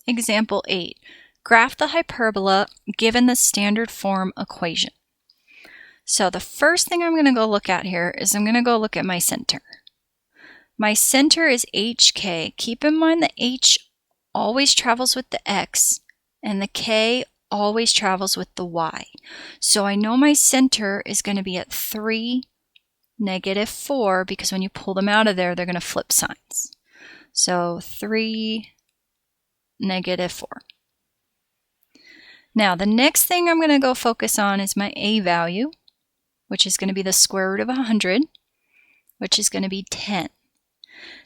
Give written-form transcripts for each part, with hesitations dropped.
example 8. Graph the hyperbola given the standard form equation. So the first thing I'm going to go look at here is I'm going to go look at my center. My center is HK. Keep in mind that H always travels with the X and the K always travels with the Y. So I know my center is going to be at 3, -4, because when you pull them out of there, they're going to flip signs. So 3, -4. Now the next thing I'm going to go focus on is my A value, which is going to be the square root of 100, which is going to be 10.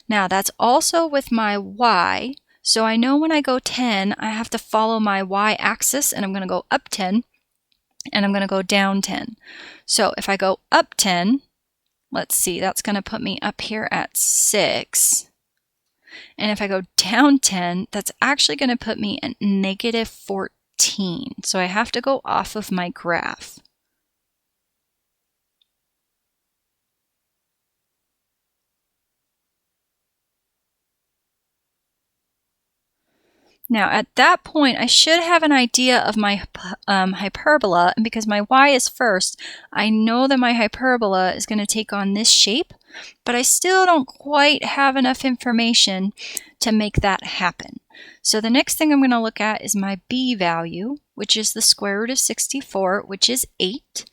Now that's also with my Y, so I know when I go 10, I have to follow my Y axis, and I'm going to go up 10, and I'm going to go down 10. So if I go up 10, let's see, that's going to put me up here at 6. And if I go down 10, that's actually going to put me at -14. So I have to go off of my graph. Now at that point, I should have an idea of my hyperbola, and because my y is first, I know that my hyperbola is going to take on this shape, but I still don't quite have enough information to make that happen. So the next thing I'm going to look at is my b value, which is the square root of 64, which is 8.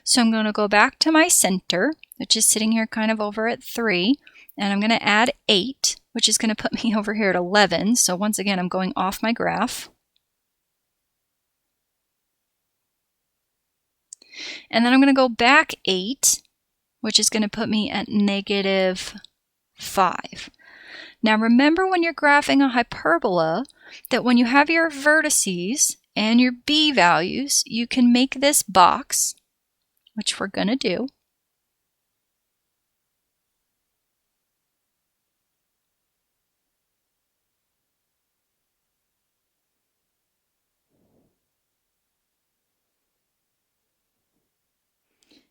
So I'm going to go back to my center, which is sitting here kind of over at 3, and I'm going to add 8, which is going to put me over here at 11. So once again, I'm going off my graph. And then I'm going to go back 8, which is going to put me at -5. Now remember, when you're graphing a hyperbola, that when you have your vertices and your b values, you can make this box, which we're going to do.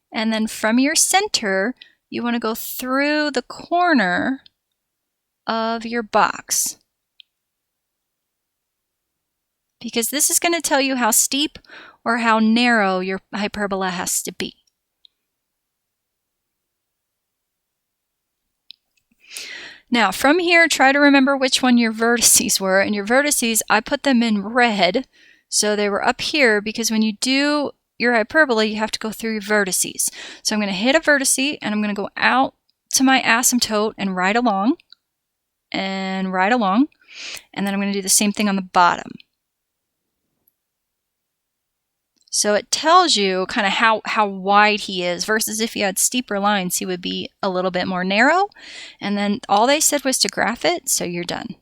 And then from your center, you want to go through the corner of your box, because this is going to tell you how steep or how narrow your hyperbola has to be. Now from here, try to remember which one your vertices were. And your vertices, I put them in red, so they were up here, because when you do your hyperbola, you have to go through your vertices. So I'm going to hit a vertice, and I'm going to go out to my asymptote and right along, and right along, and then I'm going to do the same thing on the bottom. So it tells you kind of how wide he is, versus if you had steeper lines, he would be a little bit more narrow. And then all they said was to graph it, so you're done.